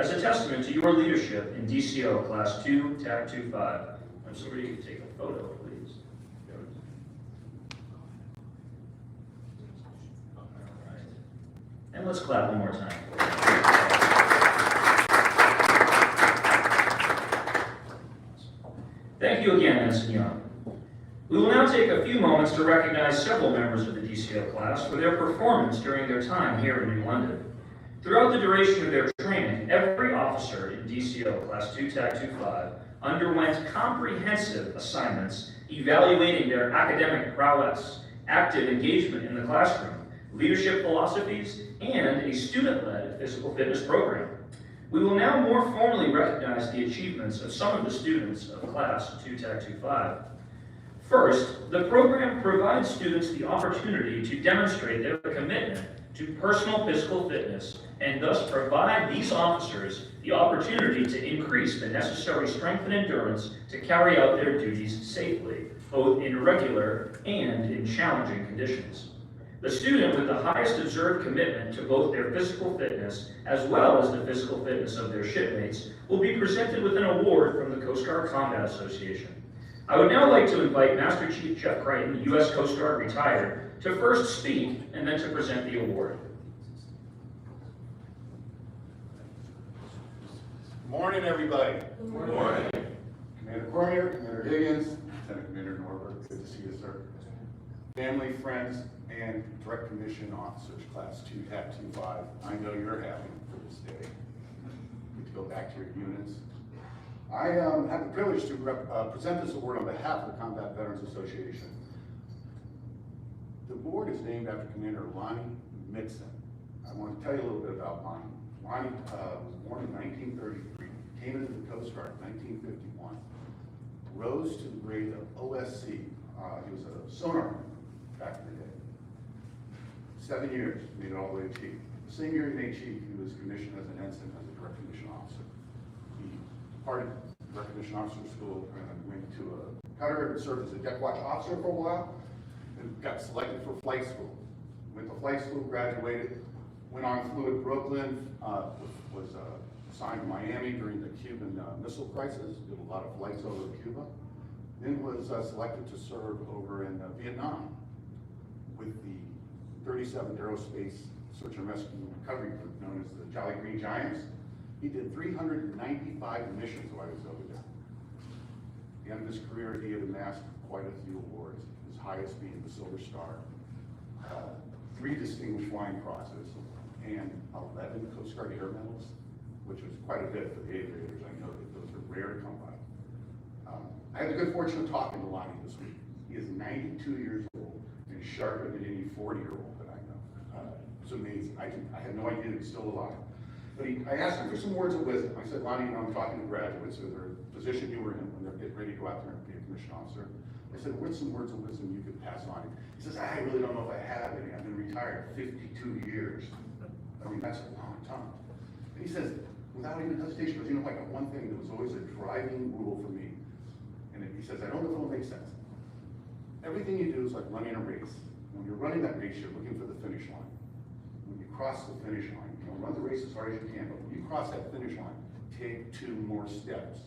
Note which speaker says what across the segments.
Speaker 1: as a testament to your leadership in DCO Class 2, TAC 25. I'm sorry, you can take a photo, please. All right. And let's clap one more time. Thank you again, Ensign Young. We will now take a few moments to recognize several members of the DCO class for their performance during their time here in New London. Throughout the duration of their training, every officer in DCO Class 2 TAC 25 underwent comprehensive assignments evaluating their academic prowess, active engagement in the classroom, leadership philosophies, and a student-led physical fitness program. We will now more formally recognize the achievements of some of the students of Class 2 TAC 25. First, the program provides students the opportunity to demonstrate their commitment to personal physical fitness and thus provide these officers the opportunity to increase the necessary strength and endurance to carry out their duties safely, both in regular and in challenging conditions. The student with the highest observed commitment to both their physical fitness as well as the physical fitness of their shipmates will be presented with an award from the Coast Guard Combat Association. I would now like to invite Master Chief Jeff Crichton, U.S. Coast Guard retired, to first speak and then to present the award.
Speaker 2: Good morning, everybody.
Speaker 3: Good morning.
Speaker 2: Commander Cormier, Commander Higgins, Lieutenant Commander Norbert, good to see you, sir. Family, friends, and Direct Commission Officers, Class 2 TAC 25. I know you're happy for this day. Get to go back to your units. I have the privilege to present this award on behalf of the Combat Veterans Association. The award is named after Commander Lonnie Mitson. I want to tell you a little bit about Lonnie. Lonnie was born in 1933, came into the Coast Guard in 1951, rose to the grade of OSC. He was a sonar back in the day. 7 years, made it all the way to chief. The same year he made chief, he was commissioned as an ensign as a direct commission officer. He departed recognition officer school and went to a cutter and served as a deck watch officer for a while and got selected for flight school. Went to flight school, graduated, went on, flew at Brooklyn, was assigned to Miami during the Cuban Missile Crisis, did a lot of flights over to Cuba. Then was selected to serve over in Vietnam with the 37th Aerospace Search and Rescue Recovery Group, known as the Jolly Green Giants. He did 395 missions while he was over there. At the end of his career, he had amassed quite a few awards, his highest being the Silver Star, 3 Distinguished Flying Crosses, and 11 Coast Guard Air Medals, which was quite a bit for the aviators. I know that those are rare to come by. I had the good fortune of talking to Lonnie this week. He is 92 years old and sharper than any 40-year-old that I know. It's amazing. I had no idea he was still alive. But I asked him for some words of wisdom. I said, Lonnie, I'm talking to graduates of the position you were in when they're getting ready to go out there and be a commissioned officer. I said, what's some words of wisdom you could pass on? He says, I really don't know if I have any. I've been retired 52 years. I mean, that's a long time. And he says, without even hesitation, because like one thing that was always a driving rule for me. And he says, I don't know if it'll make sense. Everything you do is like running a race. When you're running that race, you're looking for the finish line. When you cross the finish line, run the race as hard as you can, but when you cross that finish line, take 2 more steps.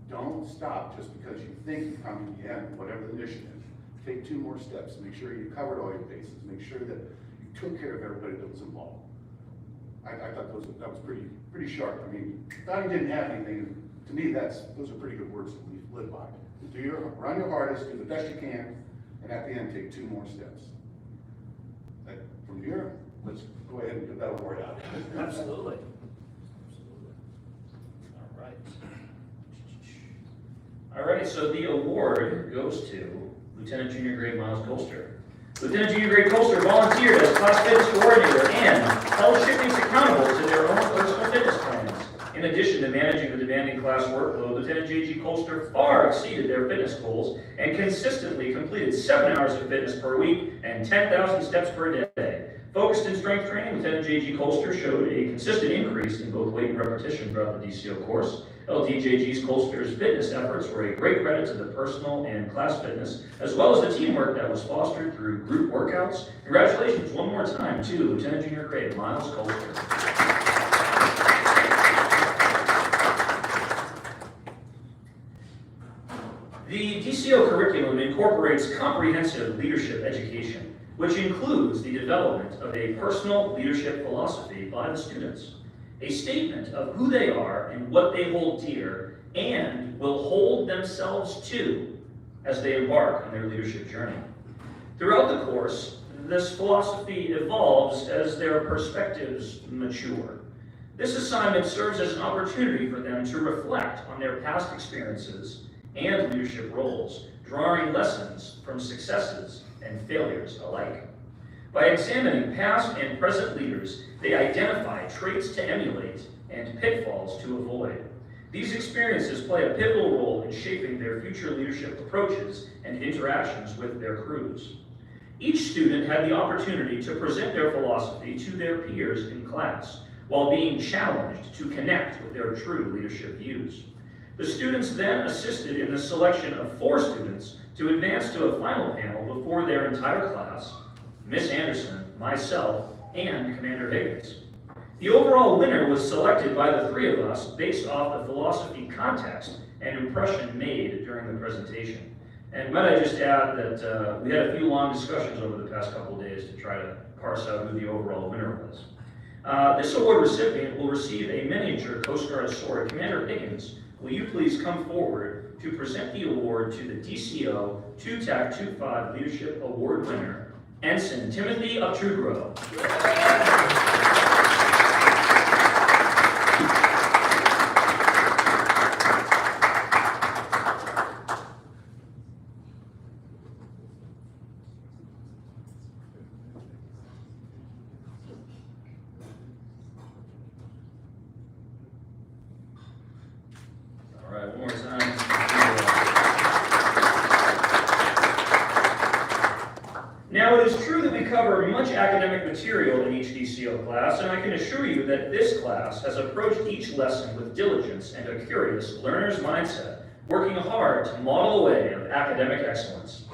Speaker 2: Don't stop just because you think you've come to the end, whatever the mission is. Take 2 more steps. Make sure you covered all your bases. Make sure that you took care of everybody that was involved. I thought that was pretty sharp. I mean, thought he didn't have anything. To me, those are pretty good words to live by. Run your hardest, do the best you can, and at the end, take 2 more steps. From here, let's go ahead and get that award out.
Speaker 1: Absolutely. All right. All right, so the award goes to Lieutenant Junior Grade Miles Colster. Lieutenant Junior Grade Colster volunteered as class fitness coordinator and held shipmates accountable to their own personal fitness plans. In addition to managing the demanding class workload, Lieutenant J.G. Colster far exceeded their fitness goals and consistently completed 7 hours of fitness per week and 10,000 steps per day. Focused in strength training, Lieutenant J.G. Colster showed a consistent increase in both weight and repetition throughout the DCO course. LTJG's Colster's fitness efforts were a great credit to the personal and class fitness, as well as the teamwork that was fostered through group workouts. Congratulations one more time to Lieutenant Junior Grade Miles Colster. incorporates comprehensive leadership education, which includes the development of a personal leadership philosophy by the students, a statement of who they are and what they hold dear and will hold themselves to as they embark on their leadership journey. Throughout the course, this philosophy evolves as their perspectives mature. This assignment serves as an opportunity for them to reflect on their past experiences and leadership roles, drawing lessons from successes and failures alike. By examining past and present leaders, they identify traits to emulate and pitfalls to avoid. These experiences play a pivotal role in shaping their future leadership approaches and interactions with their crews. Each student had the opportunity to present their philosophy to their peers in class, while being challenged to connect with their true leadership views. The students then assisted in the selection of 4 students to advance to a final panel before their entire class, Miss Anderson, myself, and Commander Higgins. The overall winner was selected by the 3 of us based off the philosophy context and impression made during the presentation. And might I just add that we had a few long discussions over the past couple of days to try to parse out who the overall winner was. This award recipient will receive a miniature Coast Guard sword. Commander Higgins, will you please come forward to present the award to the DCO 2TAC25 Leadership Award winner, Ensign Timothy Uptrugro. All right, one more time. Now, it is true that we cover much academic material in each DCO class, and I can assure you that this class has approached each lesson with diligence and a curious learner's mindset, working hard to model a way of academic excellence.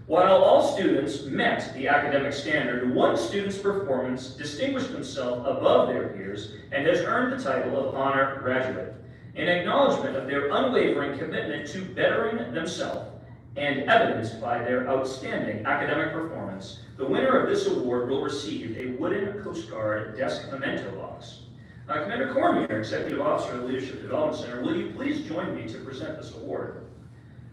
Speaker 1: While all students met the academic standard, one student's performance distinguished himself above their peers and has earned the title of Honor Graduate, in acknowledgement of their unwavering commitment to bettering themselves and evidenced by their outstanding academic performance. The winner of this award will receive a wooden Coast Guard desk memento box. Commander Cormier, Executive Officer of the Leadership Development Center, will you please join me to present this award?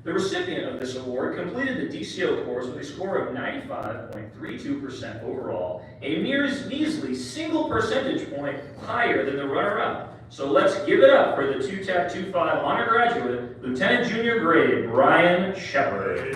Speaker 1: The recipient of this award completed the DCO course with a score of 95.32% overall, a measly single percentage point higher than the runner-up. So let's give it up for the 2TAC25 Honor Graduate, Lieutenant Junior Grade, Brian Shepard.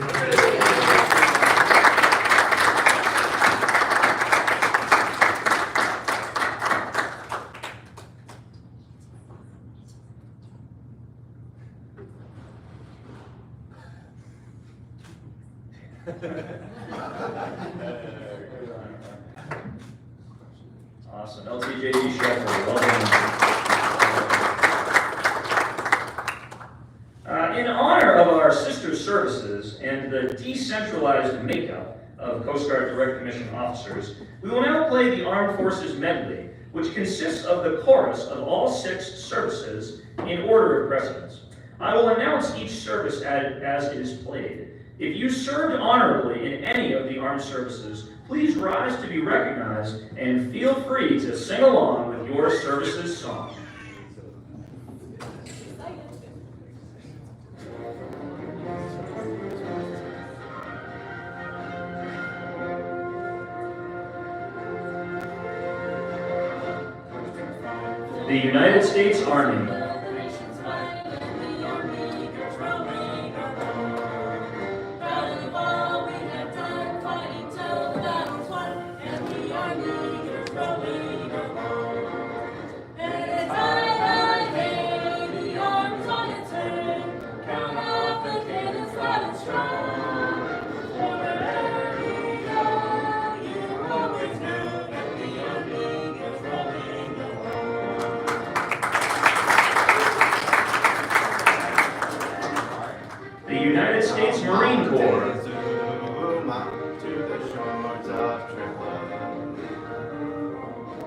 Speaker 1: Awesome, LTJD Shepard, well done. In honor of our sister services and the decentralized makeup of Coast Guard Direct Commission officers, we will now play the Armed Forces Medley, which consists of the chorus of all 6 services in order of precedence. I will announce each service as it is played. If you served honorably in any of the armed services, please rise to be recognized and feel free to sing along with your service's song. The United States Army. United States Marine Corps.
Speaker 3: Zoom out to the shores of Tripoli.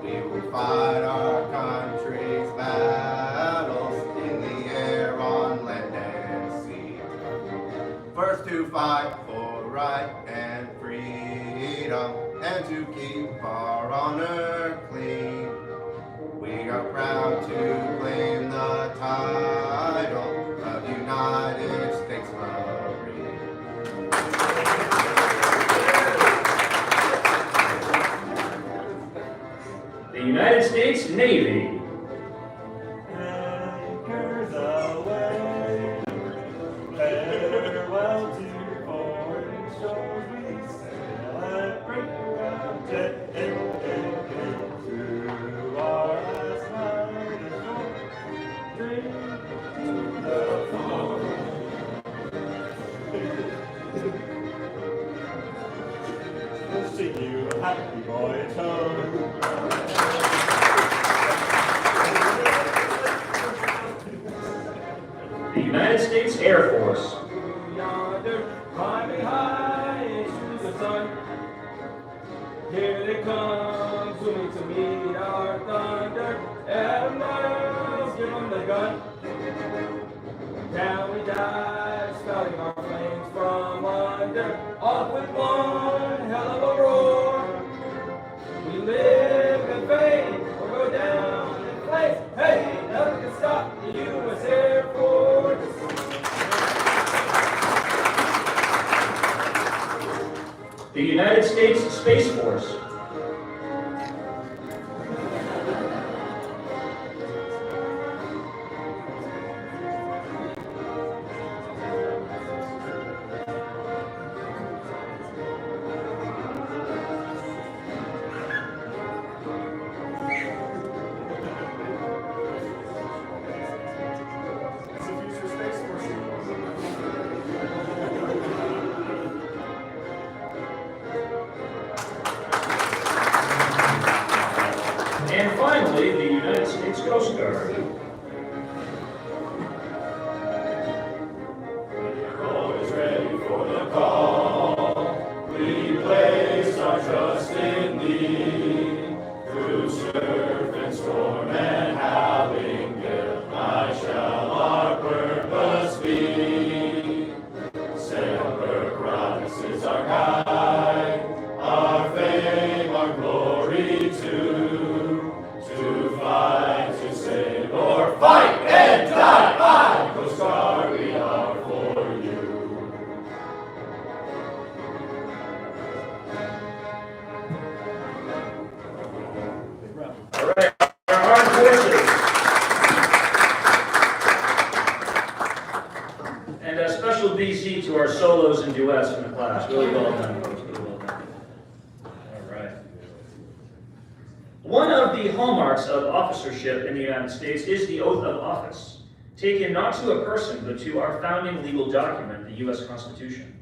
Speaker 3: We will fight our country's battles in the air, on land and sea. First to fight for right and freedom, and to keep our honor clean. We are proud to claim the title of United States Marine.
Speaker 1: The United States Navy.
Speaker 4: Anchors away, farewell to foreign shores, we celebrate our day. Through our last night ashore, drink to the full. Wishing you a happy voyage home.
Speaker 1: The United States Air Force.
Speaker 4: Yonder, climbing high into the sun. Here they come, zooming to meet our thunder. Adam Miles, give them the gun. Down we dive, spouting our flames from under. Off with one hell of a roar. We live in fame, or go down in flames. Hey, nothing can stop the U.S. Air Force.
Speaker 1: The United States Space Force. And finally, the United States Coast Guard.
Speaker 4: We're always ready for the call. We place our trust in thee. Through surf and storm and howling gale, I shall our purpose be. Semper Paratus is our guide, our fame, our glory too. To fight, to save, or fight and die. I, Coast Guard, we are for you.
Speaker 1: All right, our armed forces. And a special BC to our solos and duets from the class. Really well done, folks. Really well done. All right. One of the hallmarks of officership in the United States is the oath of office, taken not to a person, but to our founding legal document, the U.S. Constitution.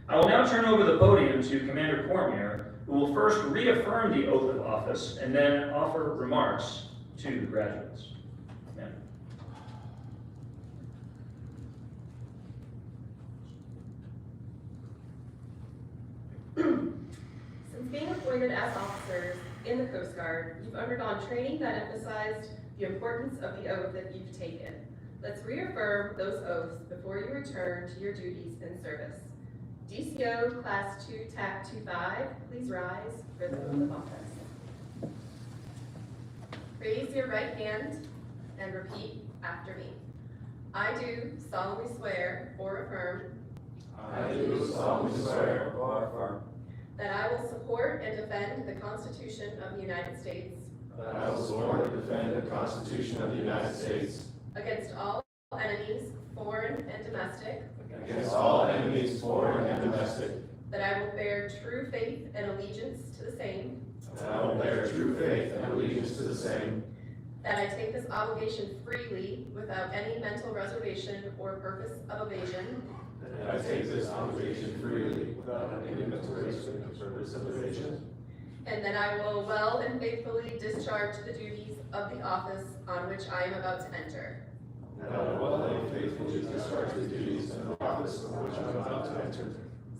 Speaker 1: I will now turn over the podium to Commander Cormier, who will first reaffirm the oath of office and then offer remarks to the graduates. Commander.
Speaker 5: Since being appointed as officers in the Coast Guard, you've undergone training that emphasized the importance of the oath that you've taken. Let's reaffirm those oaths before you return to your duties in service. DCO Class 2 TAC 25, please rise for the oath of office. Raise your right hand and repeat after me. I do solemnly swear or affirm
Speaker 4: I do solemnly swear or affirm
Speaker 5: that I will support and defend the Constitution of the United States
Speaker 4: that I will support and defend the Constitution of the United States
Speaker 5: against all enemies, foreign and domestic,
Speaker 4: against all enemies, foreign and domestic,
Speaker 5: that I will bear true faith and allegiance to the same,
Speaker 4: that I will bear true faith and allegiance to the same,
Speaker 5: that I take this obligation freely without any mental reservation or purpose of evasion,
Speaker 4: that I take this obligation freely without any mental reservation or purpose of evasion,
Speaker 5: and that I will well and faithfully discharge the duties of the office on which I am about to enter.
Speaker 4: that I will well and faithfully discharge the duties of the office on which I am about to enter.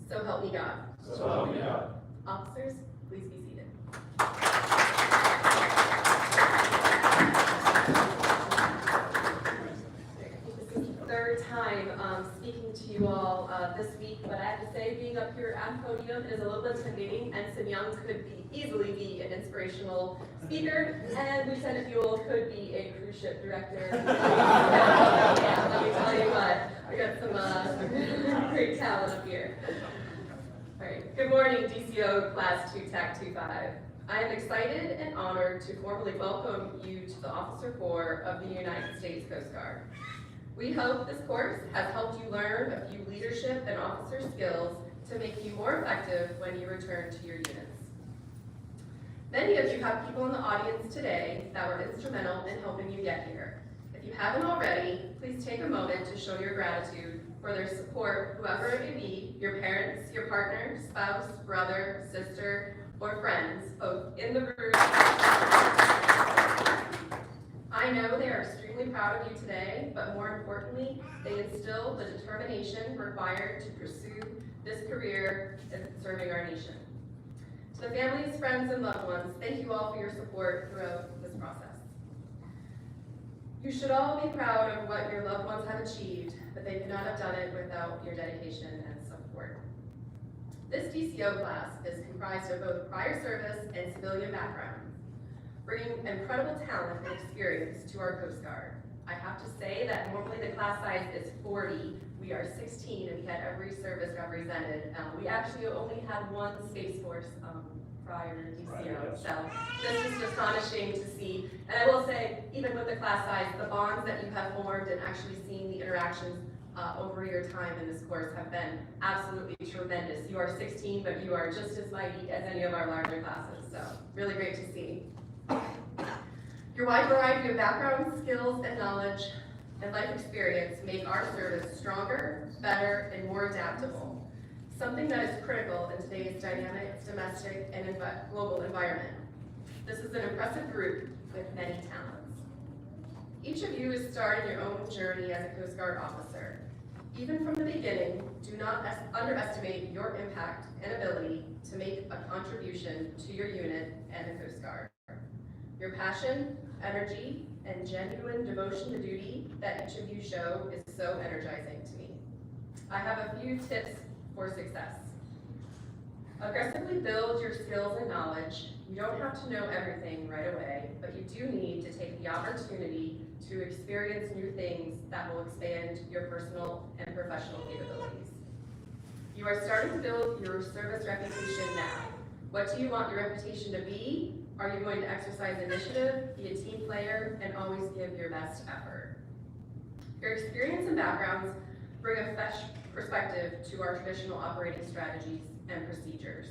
Speaker 5: So help me God.
Speaker 4: So help me God.
Speaker 5: Officers, please be seated. This is the third time speaking to you all this week, but I have to say being up here at the podium is a little intimidating. Ensign Young could easily be an inspirational speaker, and Lieutenant Buell could be a cruise ship director. Yeah, let me tell you what, we got some great talent up here. All right, good morning, DCO Class 2 TAC 25. I am excited and honored to formally welcome you to the Officer Corps of the United States Coast Guard. We hope this course has helped you learn a few leadership and officer skills to make you more effective when you return to your units. Many of you have people in the audience today that were instrumental in helping you get here. If you haven't already, please take a moment to show your gratitude for their support, whoever it may be, your parents, your partner, spouse, brother, sister, or friends, both in the room. I know they are extremely proud of you today, but more importantly, they instill the determination required to pursue this career in serving our nation. To the families, friends, and loved ones, thank you all for your support throughout this process. You should all be proud of what your loved ones have achieved, but they could not have done it without your dedication and support. This DCO class is comprised of both prior service and civilian backgrounds, bringing incredible talent and experience to our Coast Guard. I have to say that normally the class size is 40. We are 16 and we had every service represented. We actually only had one Space Force prior to DCO, so this is astonishing to see. And I will say, even with the class size, the bonds that you have formed and actually seeing the interactions over your time in this course have been absolutely tremendous. You are 16, but you are just as mighty as any of our larger classes, so really great to see. Your wide variety of background, skills, and knowledge and life experience make our service stronger, better, and more adaptable, something that is critical in today's dynamic, domestic, and global environment. This is an impressive group with many talents. Each of you is starting your own journey as a Coast Guard officer. Even from the beginning, do not underestimate your impact and ability to make a contribution to your unit and the Coast Guard. Your passion, energy, and genuine devotion to duty that each of you show is so energizing to me. I have a few tips for success. Aggressively build your skills and knowledge. You don't have to know everything right away, but you do need to take the opportunity to experience new things that will expand your personal and professional capabilities. You are starting to build your service reputation now. What do you want your reputation to be? Are you going to exercise initiative, be a team player, and always give your best effort? Your experience and backgrounds bring a fresh perspective to our traditional operating strategies and procedures.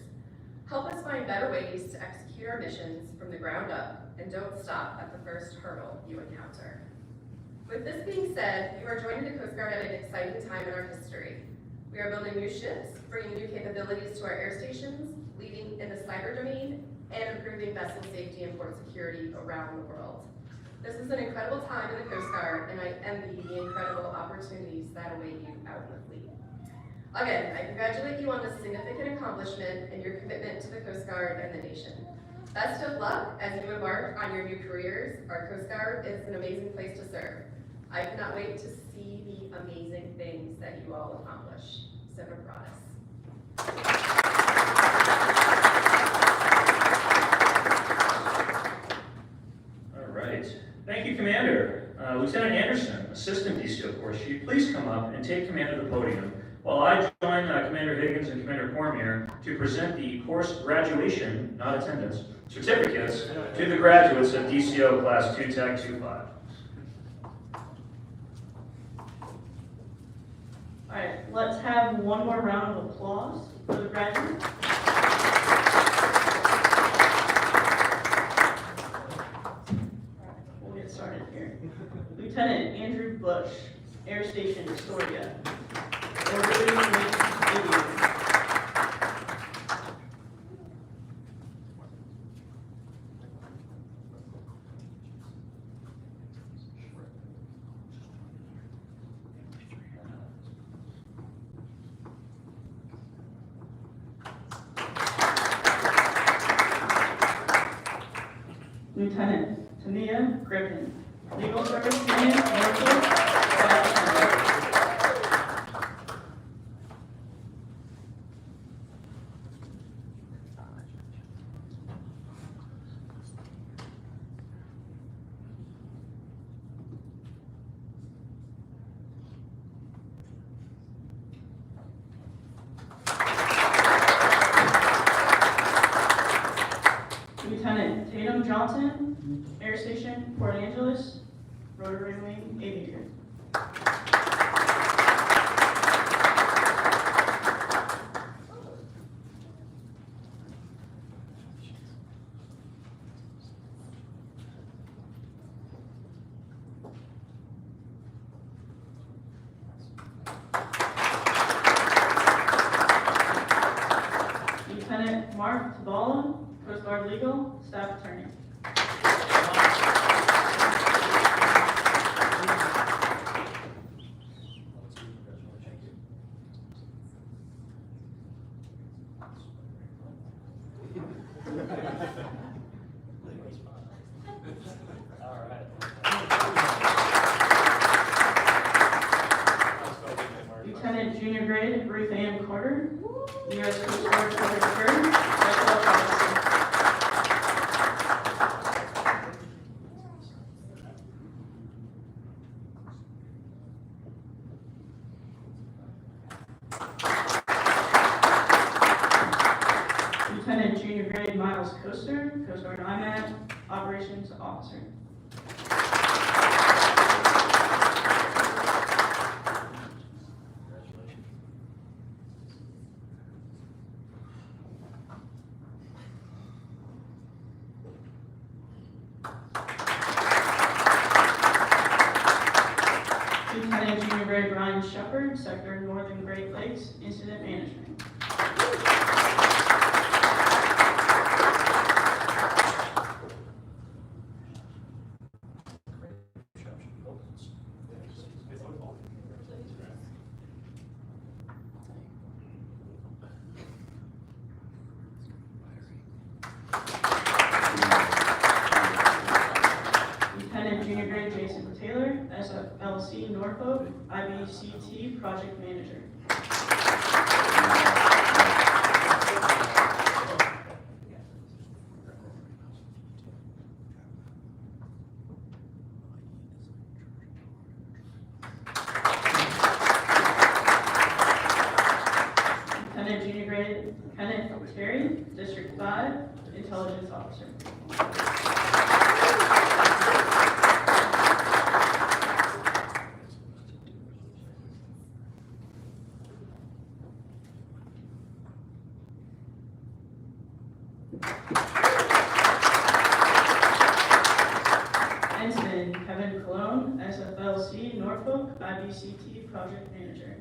Speaker 5: Help us find better ways to execute our missions from the ground up, and don't stop at the first hurdle you encounter. With this being said, you are joining the Coast Guard at an exciting time in our history. We are building new ships, bringing new capabilities to our air stations, leading in the cyber domain, and improving vessel safety and port security around the world. This is an incredible time in the Coast Guard, and I envy the incredible opportunities that await you out in the fleet. Again, I congratulate you on this significant accomplishment and your commitment to the Coast Guard and the nation. Best of luck as you embark on your new careers. Our Coast Guard is an amazing place to serve. I cannot wait to see the amazing things that you all accomplish. Semper Paratus.
Speaker 1: Thank you, Commander. Lieutenant Anderson, Assistant DCO Corps Chief, please come up and take command of the podium while I join Commander Higgins and Commander Cormier to present the course graduation, not attendance, certificates to the graduates of DCO Class 2 TAC 25.
Speaker 6: All right, let's have one more round of applause for the graduates. Started here. Lieutenant Andrew Bush, Air Station Astoria. Lieutenant Tania Griffin, Legal Service Unit, Norfolk, Quartering Wing Aviator. Lieutenant Mark Tabala, Coast Guard Legal, Staff Attorney. Lieutenant Junior Grade Ruth Ann Carter, U.S. Coast Guard Public Affairs, Special Officer. Lieutenant Junior Grade Miles Coaster, Coast Guard IMAT, Operations Officer. Lieutenant Junior Grade Ryan Shepard, Sector Northern Great Lakes, Incident Management. Lieutenant Junior Grade Jason Taylor, SFLC Norfolk, IBCT Project Manager. Lieutenant Junior Grade Kenneth Terry, District 5, Intelligence Officer. Ensign Kevin Colon, SFLC Norfolk, IBCT Project Manager.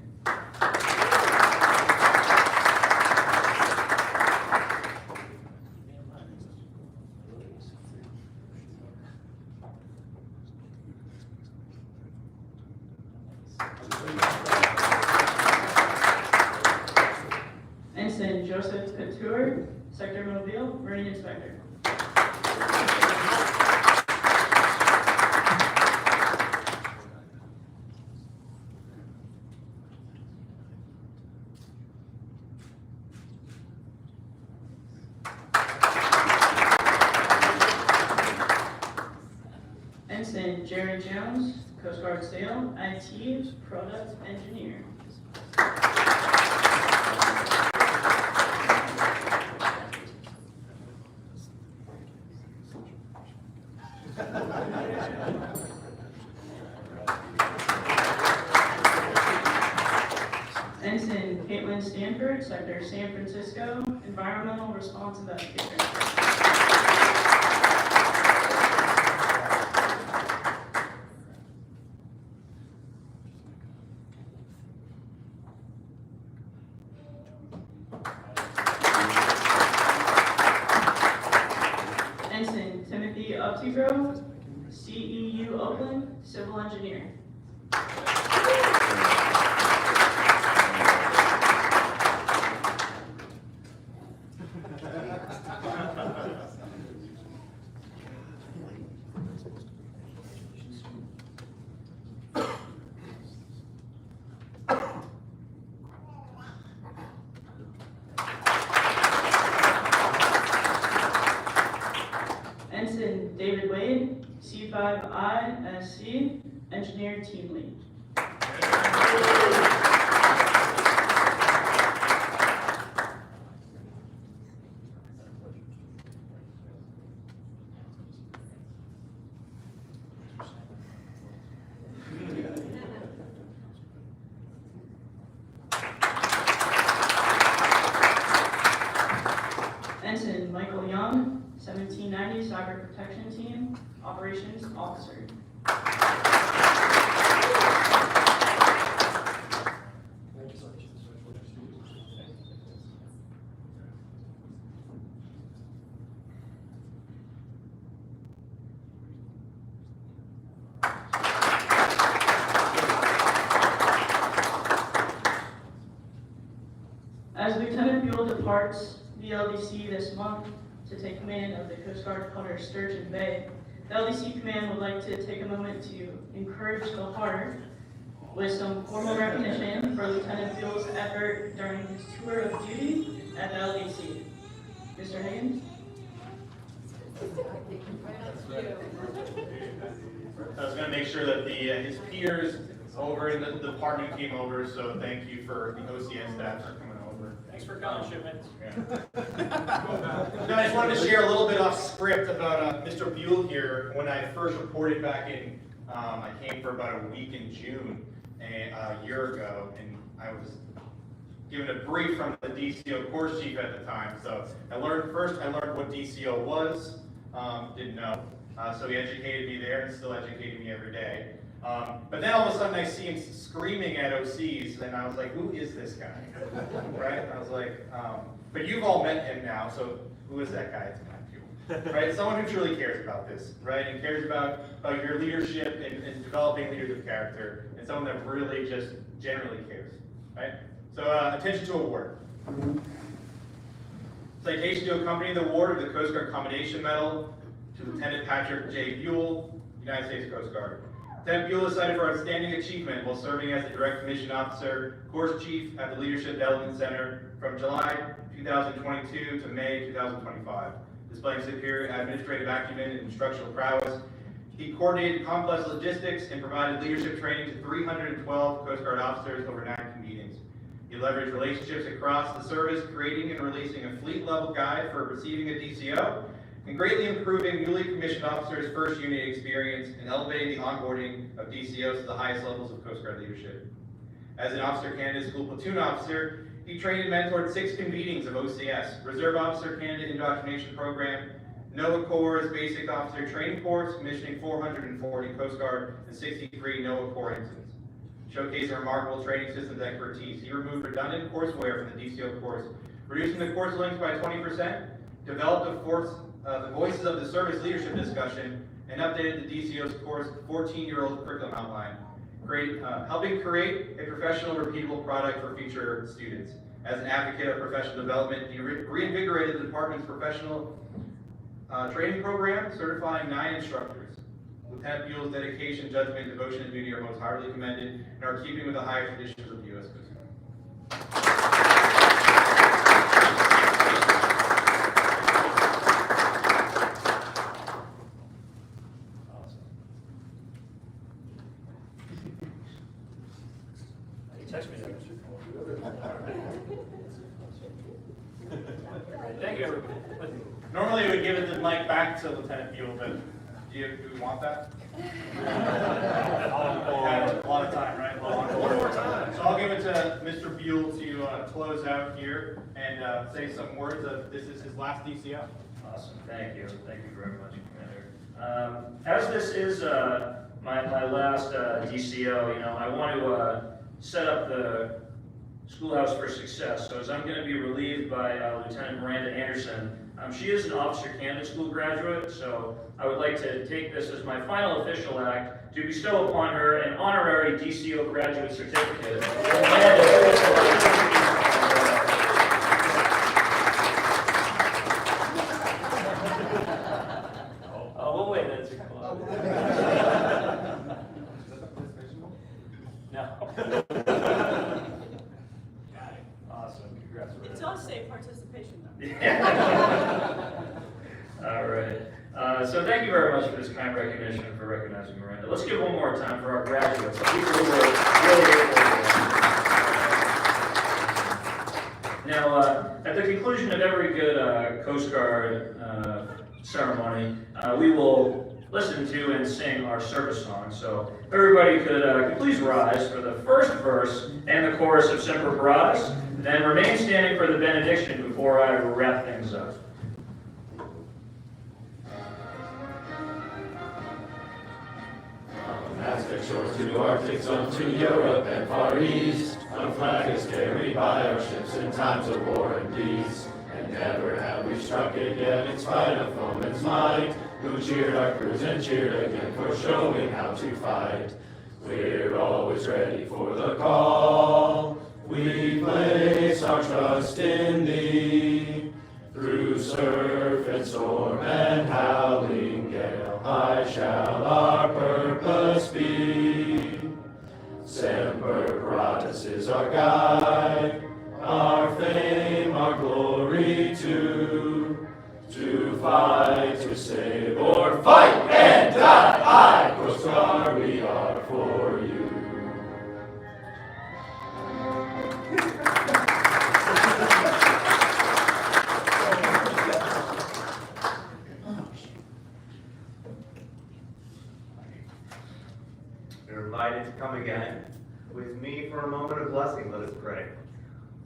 Speaker 6: Ensign Joseph Couture, Sector Mobile, Marine Inspector. Ensign Jerry Jones, Coast Guard Sale, IT, Product Engineer. Ensign Caitlin Stanford, Sector San Francisco, Environmental Response Investigator. Ensign Timothy Uptigrove, CEU Oakland, Civil Engineer. Ensign David Wade, C5ISC, Engineer Team Lead. Operations Officer. As Lieutenant Buell departs the LDC this month to take command of the Coast Guard cutter Sturgeon Bay, the LDC Command would like to take a moment to encourage the heart with some formal recognition for Lieutenant Buell's effort during his tour of duty at the LDC. Mr. Higgins?
Speaker 7: I was going to make sure that his peers over in the department came over, so thank you for the OCS staff for coming over.
Speaker 1: Thanks for coming, Shipman.
Speaker 7: Now, I just wanted to share a little bit off script about Mr. Buell here. When I first reported back in, I came for about a week in June a year ago, and I was given a brief from the DCO course chief at the time. So I learned what DCO was, didn't know. So he educated me there and still educating me every day. But then all of a sudden I see him screaming at OCs, and I was like, who is this guy? Right? I was like, but you've all met him now, so who is that guy? It's Matt Buell. Right? Someone who truly cares about this, right? And cares about your leadership and developing leaders of character, and someone that really just generally cares, right? So attention to award. Citation to accompany the award of the Coast Guard Commendation Medal to Lieutenant Patrick J. Buell, United States Coast Guard. Lieutenant Buell is cited for outstanding achievement while serving as the Direct Commission Officer, Course Chief at the Leadership Development Center from July 2022 to May 2025. Displaying superior administrative acumen and instructional prowess, he coordinated complex logistics and provided leadership training to 312 Coast Guard officers over 9 meetings. He leveraged relationships across the service, creating and releasing a fleet-level guide for receiving a DCO, and greatly improving newly commissioned officers' first unit experience and elevating the onboarding of DCOs to the highest levels of Coast Guard leadership. As an officer candidate school platoon officer, he trained and mentored 6 convenings of OCS, Reserve Officer Candidate Indoctrination Program, NOAA Corps Basic Officer Training Course, commissioning 440 Coast Guard and 63 NOAA Corps incidents. Showcasing remarkable training systems expertise, he removed redundant courseware from the DCO course, reducing the course length by 20%, developed the Voices of the Service Leadership discussion, and updated the DCO's course 14-year-old curriculum outline, helping create a professional, repeatable product for future students. As an advocate of professional development, he reinvigorated the department's professional training program, certifying 9 instructors. Lieutenant Buell's dedication, judgment, devotion, and duty are most heartily commended and are keeping with the high traditions of the U.S. Coast Guard.
Speaker 1: Text me that. Thank you, everybody.
Speaker 7: Normally, we would give the mic back to Lieutenant Buell, but do we want that? A lot of time, right?
Speaker 1: One more time.
Speaker 7: So I'll give it to Mr. Buell to close out here and say some words of this is his last DCO.
Speaker 1: Awesome, thank you very much, Commander. As this is my last DCO, I want to set up the Schoolhouse for Success. So as I'm going to be relieved by Lieutenant Miranda Anderson, she is an officer candidate school graduate, so I would like to take this as my final official act to bestow upon her an honorary DCO graduate certificate. We'll wait, that's your call. No. Awesome, congratulations.
Speaker 8: It does say participation though.
Speaker 1: All right. So thank you very much for this kind recognition and for recognizing Miranda. Let's give one more time for our graduates. These are really Now, at the conclusion of every good Coast Guard ceremony, we will listen to and sing our service song. So if everybody could please rise for the first verse and the chorus of Semper Paratus, then remain standing for the benediction before I wrap things up.
Speaker 4: to Arctic zone, to Europe and Far East. Our flag is carried by our ships in times of war and peace. And never have we struck it yet in spite of foeman's might, who cheered our crews and cheered again for showing how to fight. We're always ready for the call. We place our trust in thee. Through surf and storm and howling gale, high shall our purpose be. Semper Paratus is our guide, our fame, our glory too. To fight, to save, or fight and die, aye, Coast Guard, we are for you.
Speaker 3: You're invited to come again. With me for a moment of blessing, let us pray.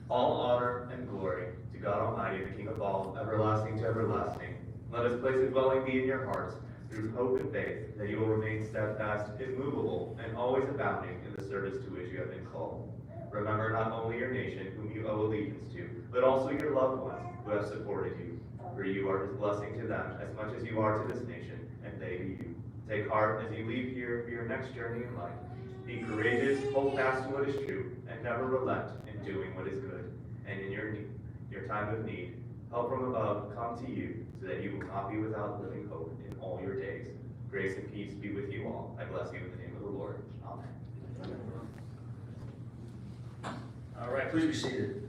Speaker 3: All honor and glory to God Almighty, the King of all, everlasting to everlasting. Let us place a dwelling be in your hearts through hope and faith, that you will remain steadfast, immovable, and always abounding in the service to which you have been called. Remember not only your nation, whom you owe allegiance to, but also your loved ones who have supported you. For you are his blessing to them as much as you are to this nation, and they to you. Take heart as you leave here for your next journey in life. Be courageous, hold fast to what is true, and never relent in doing what is good. And in your time of need, help from above come to you, so that you will not be without living hope in all your days. Grace and peace be with you all. I bless you in the name of the Lord. Amen.
Speaker 1: All right, please be seated.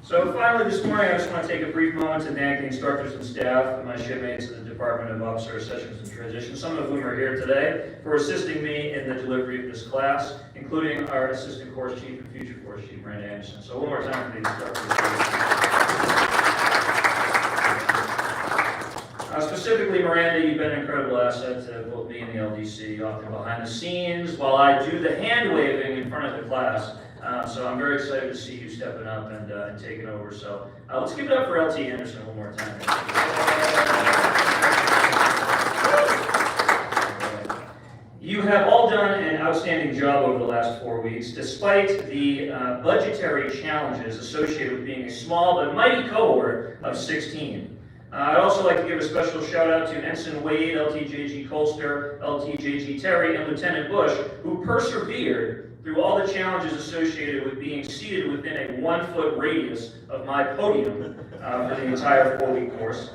Speaker 1: So finally this morning, I just want to take a brief moment to thank the instructors and staff and my shipmates in the Department of Officer Sessions and Transition, some of whom are here today, for assisting me in the delivery of this class, including our Assistant Course Chief and future Course Chief, Miranda Anderson. So one more time for the instructors. Specifically, Miranda, you've been an incredible asset to both me and the LDC, often behind the scenes, while I do the hand waving in front of the class. So I'm very excited to see you stepping up and taking over. So let's give it up for LT Anderson one more time. You have all done an outstanding job over the last 4 weeks, despite the budgetary challenges associated with being a small but mighty cohort of 16. I'd also like to give a special shout out to Ensign Wade, LTJG Colster, LTJG Terry, and Lieutenant Bush, who persevered through all the challenges associated with being seated within a 1-foot radius of my podium for the entire 4-week course.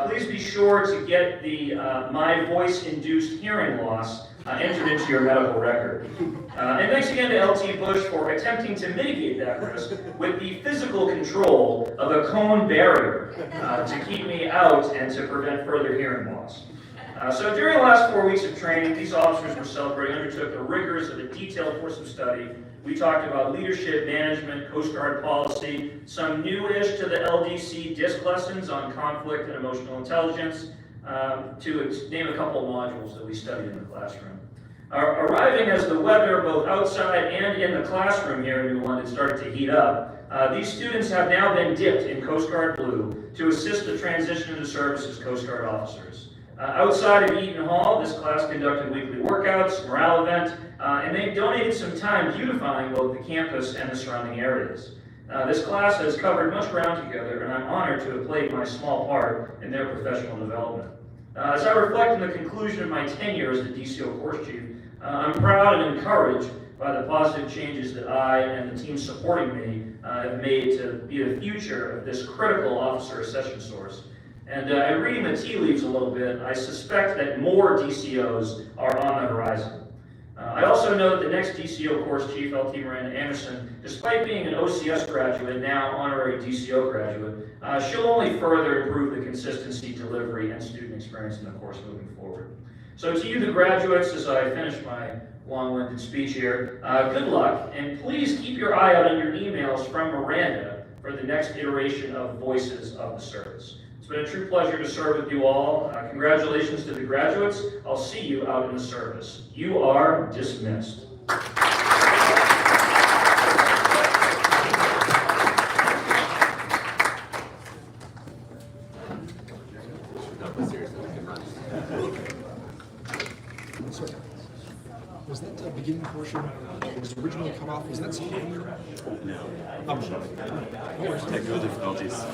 Speaker 1: Please be sure to get the my voice-induced hearing loss entered into your medical record. And thanks again to LT Bush for attempting to mitigate that risk with the physical control of a cone barrier to keep me out and to prevent further hearing loss. So during the last 4 weeks of training, these officers were celebrating, undertook the rigors of a detailed course of study. We talked about leadership, management, Coast Guard policy, some new-ish to the LDC disc lessons on conflict and emotional intelligence, to name a couple of modules that we studied in the classroom. Arriving as the weather, both outside and in the classroom here in New London, started to heat up, these students have now been dipped in Coast Guard blue to assist the transition into service as Coast Guard officers. Outside of Eaton Hall, this class conducted weekly workouts, morale event, and they donated some time beautifying both the campus and the surrounding areas. This class has covered much ground together, and I'm honored to have played my small part in their professional development. As I reflect on the conclusion of my tenure as the DCO Course Chief, I'm proud and encouraged by the positive changes that I and the team supporting me have made to be the future of this critical officer accession source. And reading the tea leaves a little bit, I suspect that more DCOs are on the horizon. I also know that the next DCO Course Chief, LT Miranda Anderson, despite being an OCS graduate, now honorary DCO graduate, she'll only further improve the consistency, delivery, and student experience in the course moving forward. So to you, the graduates, as I finish my long-winded speech here, good luck, and please keep your eye out on your emails from Miranda for the next iteration of Voices of the Service. It's been a true pleasure to serve with you all. Congratulations to the graduates. I'll see you out in the service. You are dismissed.
Speaker 9: Sorry. Was that the beginning portion that was originally cut off? Was that song?
Speaker 10: No.
Speaker 9: Oh, no worries.
Speaker 10: Technical difficulties.